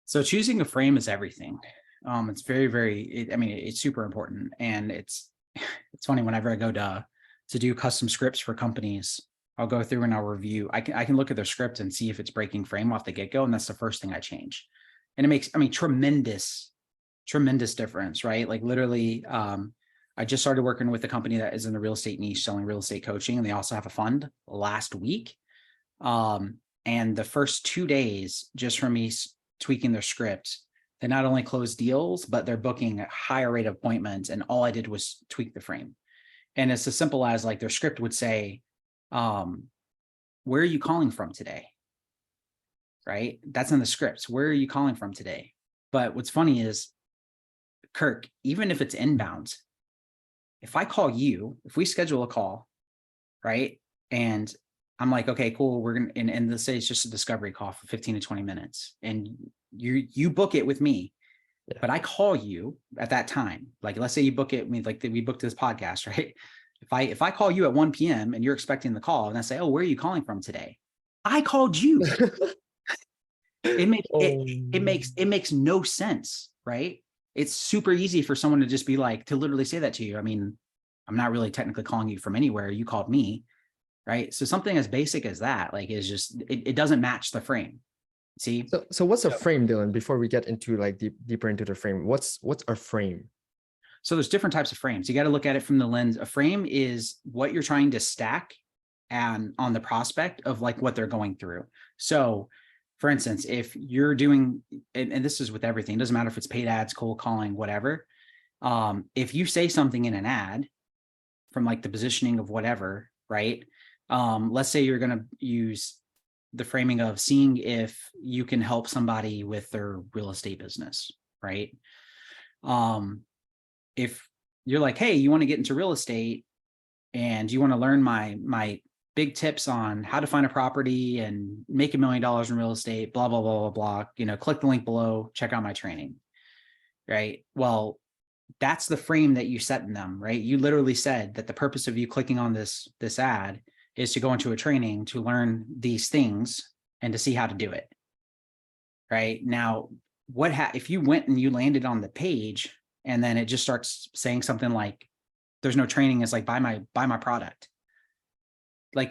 So choosing a frame is everything. It's it's super important. And it's funny, whenever I go to do custom scripts for companies, I'll go through and I'll review. I can look at their script and see if it's breaking frame off the get-go. And that's the first thing I change. And it makes, tremendous difference, right? Like literally, I just started working with a company that is in the real estate niche selling real estate coaching. And they also have a fund last week. And the first 2 days, just from me tweaking their script, they not only closed deals, but they're booking a higher rate of appointments. And all I did was tweak the frame. And it's as simple as like their script would say, where are you calling from today? Right? That's in the scripts. Where are you calling from today? But what's funny is, Kirk, even if it's inbound, if I call you, if we schedule a call, right? And I'm like, okay, cool. We're going to, and let's say it's just a discovery call for 15 to 20 minutes, and you book it with me. Yeah. But I call you at that time. Like, let's say you book it, like we booked this podcast, right? If I call you at 1 p.m. and you're expecting the call, and I say, oh, where are you calling from today? I called you. It makes no sense, right? It's super easy for someone to just be like, to literally say that to you. I mean, I'm not really technically calling you from anywhere. You called me, right? So something as basic as that, like, is just, it doesn't match the frame. See? So what's a frame, Dylan? Before we get into like deeper into the frame, what's a frame? So there's different types of frames. You got to look at it from the lens. A frame is what you're trying to stack and on the prospect of like what they're going through. So for instance, if you're doing, and this is with everything, it doesn't matter if it's paid ads, cold calling, whatever. If you say something in an ad from like the positioning of whatever, right? Let's say you're going to use the framing of seeing if you can help somebody with their real estate business, right? If you're like, hey, you want to get into real estate and you want to learn my big tips on how to find a property and make $1 million in real estate, blah, blah, blah, blah, blah, click the link below, check out my training, right? Well, that's the frame that you set in them, right? You literally said that the purpose of you clicking on this ad is to go into a training to learn these things and to see how to do it, right? Now, if you went and you landed on the page and then it just starts saying something like, there's no training, it's like, buy my product. Like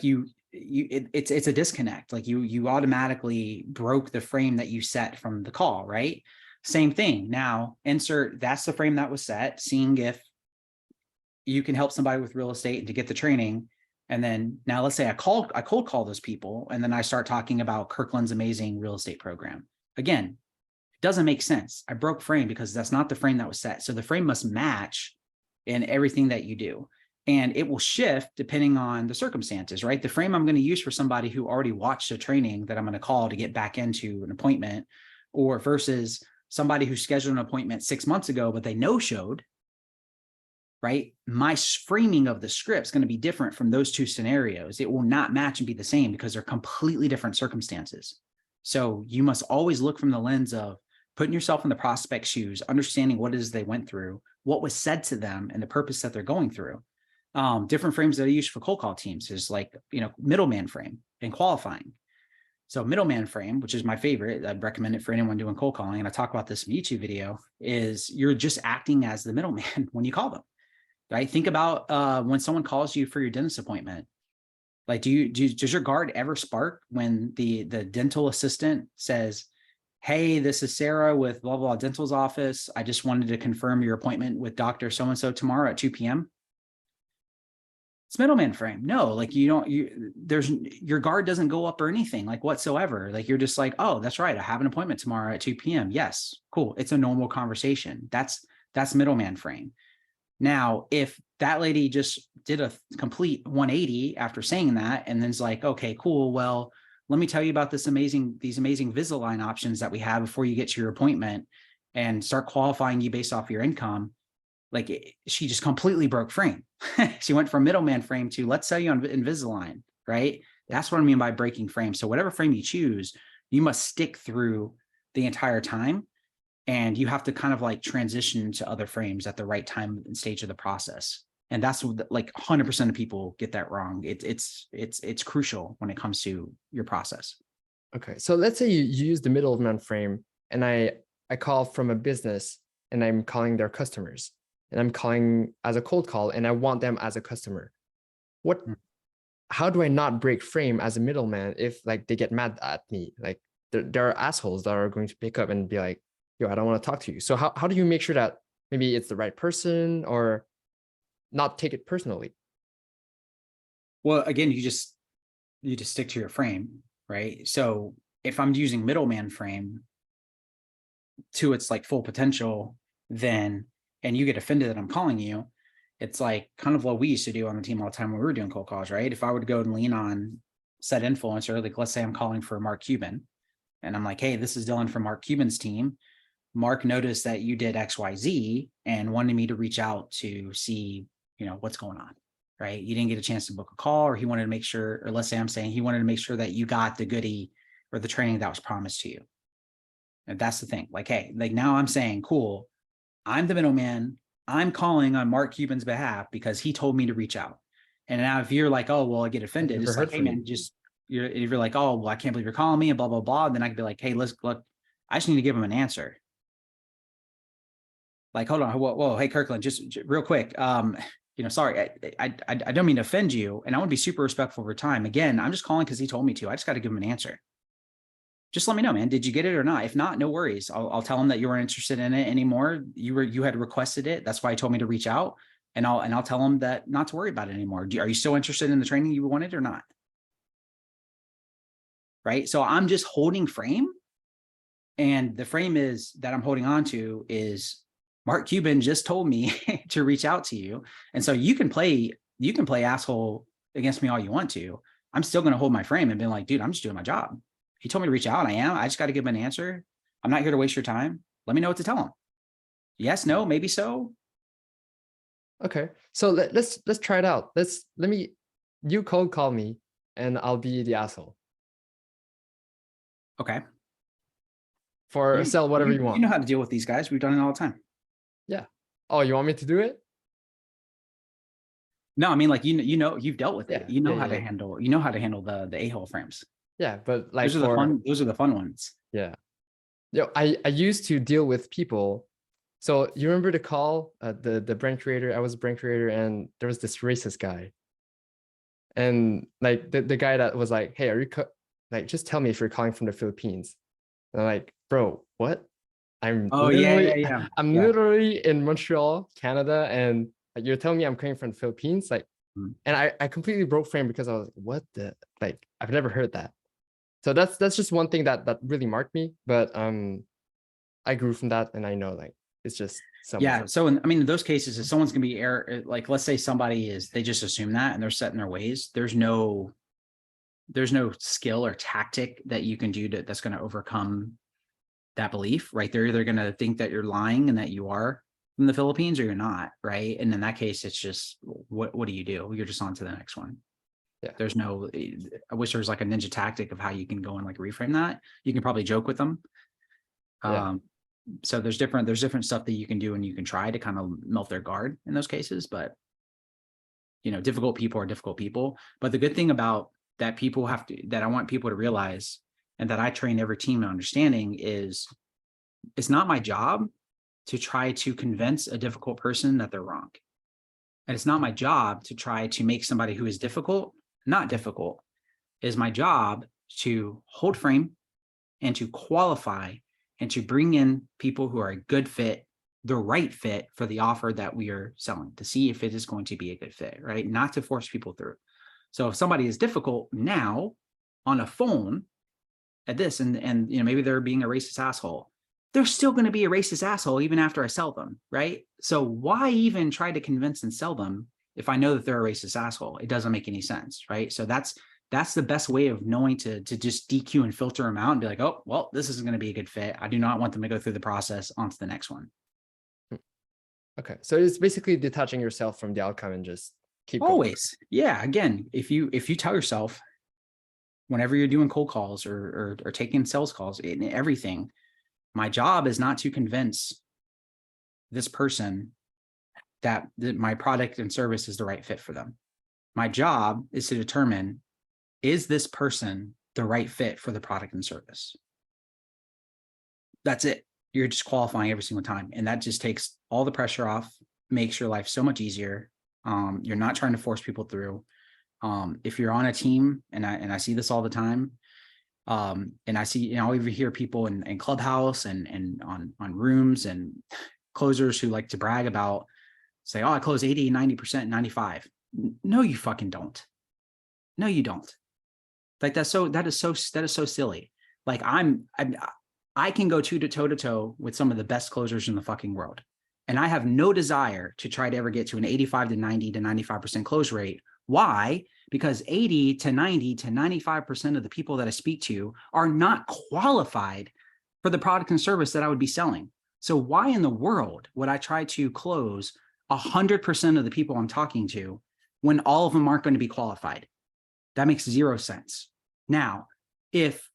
it's a disconnect. Like you automatically broke the frame that you set from the call, right? Same thing. Now insert, that's the frame that was set, seeing if you can help somebody with real estate and to get the training. And then now let's say I cold call those people, and then I start talking about Kirkland's amazing real estate program. Again, it doesn't make sense. I broke frame because that's not the frame that was set. So the frame must match in everything that you do. And it will shift depending on the circumstances, right? The frame I'm going to use for somebody who already watched a training that I'm going to call to get back into an appointment, or versus somebody who scheduled an appointment 6 months ago, but they no-showed, right? My framing of the script is going to be different from those two scenarios. It will not match and be the same because they're completely different circumstances. So you must always look from the lens of putting yourself in the prospect's shoes, understanding what it is they went through, what was said to them, and the purpose that they're going through. Different frames that I use for cold call teams is like, middleman frame and qualifying. So middleman frame, which is my favorite, I'd recommend it for anyone doing cold calling, and I talk about this in a YouTube video, is you're just acting as the middleman when you call them, right? Think about when someone calls you for your dentist appointment. Like, does your guard ever spark when the dental assistant says, hey, this is Sarah with blah, blah, dental's office. I just wanted to confirm your appointment with Dr. So-and-so tomorrow at 2 p.m. It's middleman frame. No, like your guard doesn't go up or anything like whatsoever. Like you're just like, oh, that's right. I have an appointment tomorrow at 2 p.m. Yes, cool. It's a normal conversation. That's middleman frame. Now, if that lady just did a complete 180 after saying that, and then's like, okay, cool. Well, let me tell you about these amazing Invisalign options that we have before you get to your appointment, and start qualifying you based off your income. Like she just completely broke frame. She went from middleman frame to let's sell you on Invisalign, right? That's what I mean by breaking frame. So whatever frame you choose, you must stick through the entire time, and you have to kind of like transition to other frames at the right time and stage of the process. And that's what, like 100% of people get that wrong. It's crucial when it comes to your process. Okay, so let's say you use the middleman frame, and I call from a business, and I'm calling their customers, and I'm calling as a cold call, and I want them as a customer. How do I not break frame as a middleman if like they get mad at me? Like there are assholes that are going to pick up and be like, yo, I don't want to talk to you. So how do you make sure that maybe it's the right person or not take it personally? Well, again, you just stick to your frame, right? So if I'm using middleman frame to its like full potential, then, and you get offended that I'm calling you, it's like kind of what we used to do on the team all the time when we were doing cold calls, right? If I would go and lean on said influencer, like let's say I'm calling for Mark Cuban, and I'm like, hey, this is Dylan from Mark Cuban's team. Mark noticed that you did XYZ and wanted me to reach out to see, what's going on, right? You didn't get a chance to book a call, or he wanted to make sure, or let's say I'm saying he wanted to make sure that you got the goodie or the training that was promised to you. And that's the thing. Like, hey, like now I'm saying, cool, I'm the middleman. I'm calling on Mark Cuban's behalf because he told me to reach out. And now if you're like, oh, well, I get offended, it's like, hey man, if you're like, oh, well, I can't believe you're calling me and blah, blah, blah. Then I could be like, hey, look, I just need to give him an answer. Like, hold on, whoa, hey, Kirkland, just real quick. Sorry, I don't mean to offend you, and I want to be super respectful of your time. Again, I'm just calling because he told me to. I just got to give him an answer. Just let me know, man. Did you get it or not? If not, no worries. I'll tell him that you weren't interested in it anymore. You had requested it. That's why he told me to reach out, and I'll tell him that not to worry about it anymore. Are you still interested in the training you wanted or not? Right. So I'm just holding frame, and the frame is that I'm holding on to is Mark Cuban just told me to reach out to you. And so you can play asshole against me all you want to. I'm still going to hold my frame and be like, dude, I'm just doing my job. He told me to reach out. I just got to give him an answer. I'm not here to waste your time. Let me know what to tell him. Yes, no, maybe so. Okay. So let's try it out. You cold call me and I'll be the asshole. Okay. Sell whatever you want. You know how to deal with these guys. We've done it all the time. Yeah. Oh, you want me to do it? No, I mean, like, you've dealt with it. Yeah. How to handle, the a-hole frames. Yeah, but like those are the fun ones. Yeah. I used to deal with people. So you remember the call, the brand creator? I was a brand creator, and there was this racist guy. And like the guy that was like, hey, are you like, just tell me if you're calling from the Philippines. And I'm like, bro, what? I'm literally in Montreal, Canada, and Like you're telling me I'm coming from the Philippines, like, Mm. and I completely broke frame because I was like, what the, like, I've never heard that. So that's just one thing that really marked me. But I grew from that, and I know like it's just some Yeah. effort. So I mean, in those cases, if someone's gonna be like, let's say somebody is, they just assume that and they're set in their ways. There's no skill or tactic that you can do that's going to overcome that belief, right? They're either going to think that you're lying and that you are from the Philippines or you're not, right? And in that case, it's just, what do you do? You're just on to the next one. Yeah. There's no, I wish there was like a ninja tactic of how you can go and like reframe that. You can probably joke with them. Yeah. So there's different stuff that you can do and you can try to kind of melt their guard in those cases. But, difficult people are difficult people. But the good thing about that that I want people to realize, and that I train every team in understanding, is it's not my job to try to convince a difficult person that they're wrong. And it's not my job to try to make somebody who is difficult not difficult. It is my job to hold frame and to qualify and to bring in people who are a good fit, the right fit for the offer that we are selling, to see if it is going to be a good fit, right? Not to force people through. So if somebody is difficult now on a phone at this, and maybe they're being a racist asshole, they're still going to be a racist asshole even after I sell them, right? So why even try to convince and sell them if I know that they're a racist asshole? It doesn't make any sense, right? So that's the best way of knowing to just DQ and filter them out and be like, oh, well, this isn't going to be a good fit. I do not want them to go through the process onto the next one. Okay. So it's basically detaching yourself from the outcome and just keep going. Always. Yeah. Again, if you tell yourself whenever you're doing cold calls or taking sales calls and everything, my job is not to convince this person that my product and service is the right fit for them. My job is to determine, is this person the right fit for the product and service? That's it. You're just qualifying every single time. And that just takes all the pressure off, makes your life so much easier. You're not trying to force people through. If you're on a team, and I see this all the time, and I see, I'll even hear people in Clubhouse and on rooms and closers who like to brag about, say, oh, I close 80, 90%, 95. No, you fucking don't. No, you don't. Like that is so silly. Like I can go toe to toe with some of the best closers in the fucking world. And I have no desire to try to ever get to an 85 to 90 to 95% close rate. Why? Because 80 to 90 to 95% of the people that I speak to are not qualified for the product and service that I would be selling. So why in the world would I try to close 100% of the people I'm talking to when all of them aren't going to be qualified? That makes zero sense. Now, if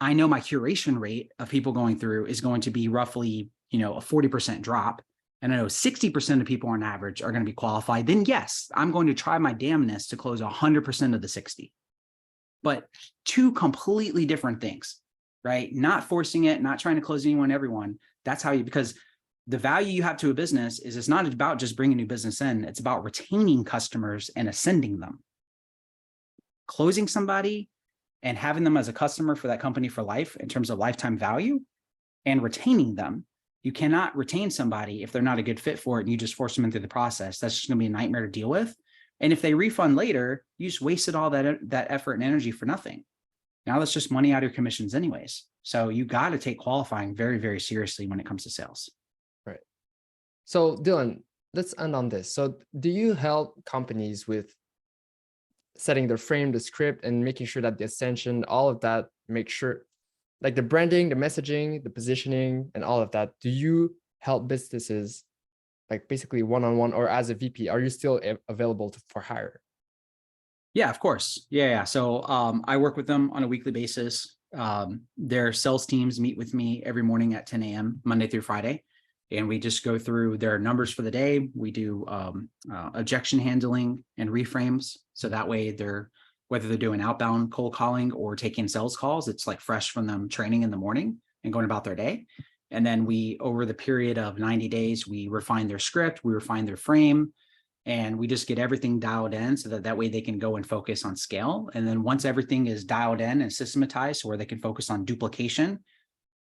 I know my curation rate of people going through is going to be roughly, a 40% drop, and I know 60% of people on average are going to be qualified, then yes, I'm going to try my damnness to close 100% of the 60. But two completely different things, right? Not forcing it, not trying to close anyone, everyone. That's how because the value you have to a business is it's not about just bringing new business in. It's about retaining customers and ascending them. Closing somebody and having them as a customer for that company for life in terms of lifetime value and retaining them. You cannot retain somebody if they're not a good fit for it and you just force them into the process. That's just going to be a nightmare to deal with. And if they refund later, you just wasted all that effort and energy for nothing. Now that's just money out of your commissions anyways. So you got to take qualifying very, very seriously when it comes to sales. Right. So Dylan, let's end on this. So do you help companies with setting the frame, the script, and making sure that the ascension, all of that, make sure like the branding, the messaging, the positioning, and all of that? Do you help businesses like basically one-on-one or as a VP? Are you still available for hire? Yeah, of course. Yeah. So I work with them on a weekly basis. Their sales teams meet with me every morning at 10 a.m. Monday through Friday. And we just go through their numbers for the day. We do objection handling and reframes. So that way whether they're doing outbound cold calling or taking sales calls, it's like fresh from them training in the morning and going about their day. And then over the period of 90 days, we refine their script, we refine their frame, and we just get everything dialed in so that way they can go and focus on scale. And then once everything is dialed in and systematized, so where they can focus on duplication,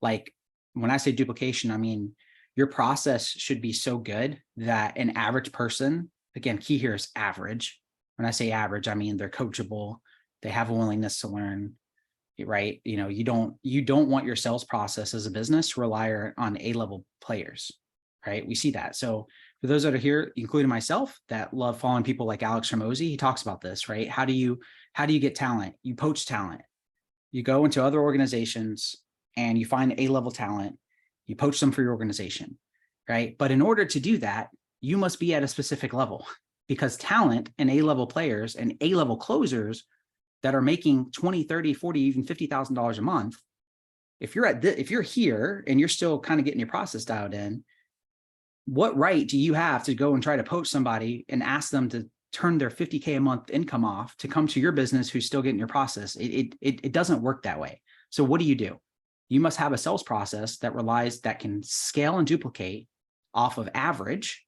like when I say duplication, I mean, your process should be so good that an average person again, key here is average. When I say average, I mean they're coachable, they have a willingness to learn, right? You know, you don't want your sales process as a business to rely on A-level players, right? We see that. So for those that are here, including myself, that love following people like Alex Hormozy, he talks about this, right? How do you get talent? You poach talent. You go into other organizations and you find A-level talent, you poach them for your organization, right? But in order to do that, you must be at a specific level, because talent and A-level players and A-level closers that are making 20, 30, 40, even $50,000 a month, if you're here and you're still kind of getting your process dialed in, what right do you have to go and try to poach somebody and ask them to turn their 50K a month income off to come to your business who's still getting your process? It doesn't work that way. So what do? You must have a sales process that can scale and duplicate off of average,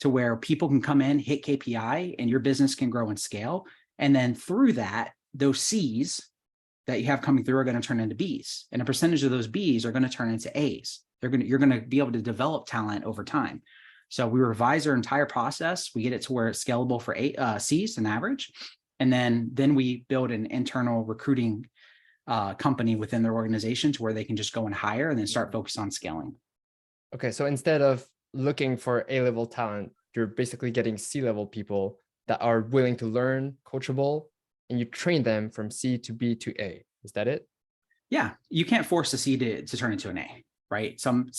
to where people can come in, hit KPI, and your business can grow and scale. And then through that, those C's that you have coming through are going to turn into B's, and a percentage of those B's are going to turn into A's. You're going to be able to develop talent over time. So we revise our entire process. We get it to where it's scalable for C's and average. And then we build an internal recruiting company within their organization to where they can just go and hire and then start focus on scaling. Okay, so instead of looking for A-level talent, you're basically getting C-level people that are willing to learn, coachable, and you train them from C to B to A. Is that it? Yeah, you can't force a C to turn into an A, right? Some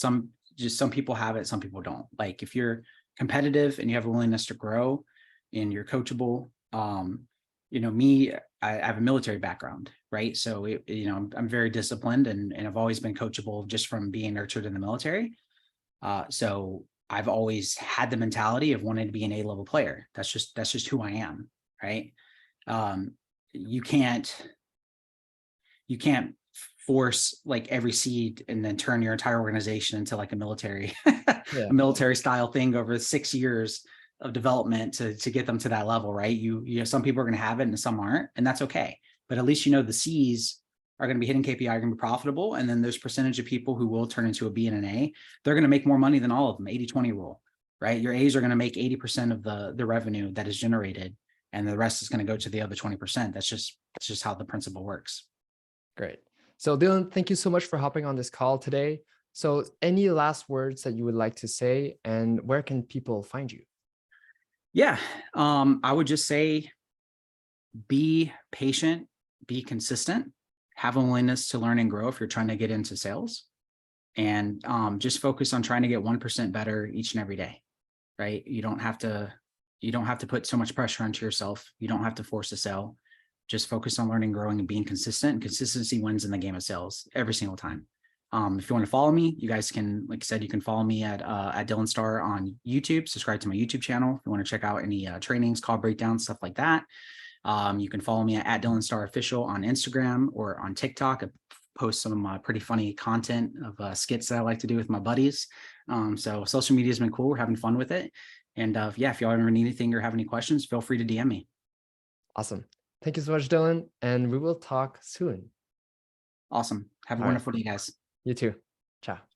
people have it, some people don't. Like if you're competitive and you have a willingness to grow and you're coachable, you know, I have a military background, right? So, you know, I'm very disciplined and I've always been coachable just from being nurtured in the military. So I've always had the mentality of wanting to be an A-level player. That's just who I am, right? You can't force like every seed and then turn your entire organization into like a military a military style thing over 6 years of development to get them to that level, right? You know, some people are going to have it and some aren't, and that's okay. But at least you know the C's are going to be hitting KPI, are going to be profitable, and then there's percentage of people who will turn into a B and an A. They're going to make more money than all of them. 80-20 rule, right? Your A's are going to make 80% of the revenue that is generated, and the rest is going to go to the other 20%. That's just how the principle works. Great. So Dylan, thank you so much for hopping on this call today. So any last words that you would like to say, and where can people find you? Yeah, I would just say be patient, be consistent, have a willingness to learn and grow if you're trying to get into sales, and just focus on trying to get 1% better each and every day, right? You don't have to put so much pressure onto yourself. You don't have to force a sell. Just focus on learning, growing, and being consistent. Consistency wins in the game of sales every single time. If you want to follow me, you guys can, like I said, you can follow me at Dylan Starr on YouTube. Subscribe to my YouTube channel. If you want to check out any trainings, call breakdowns, stuff like that. You can follow me at Dylan Starr Official on Instagram or on TikTok. I post some pretty funny content of skits that I like to do with my buddies. So social media has been cool. We're having fun with it. And yeah, if y'all ever need anything or have any questions, feel free to DM me. Awesome. Thank you so much, Dylan. And we will talk soon. Awesome. Have a wonderful day, guys. You too. Ciao.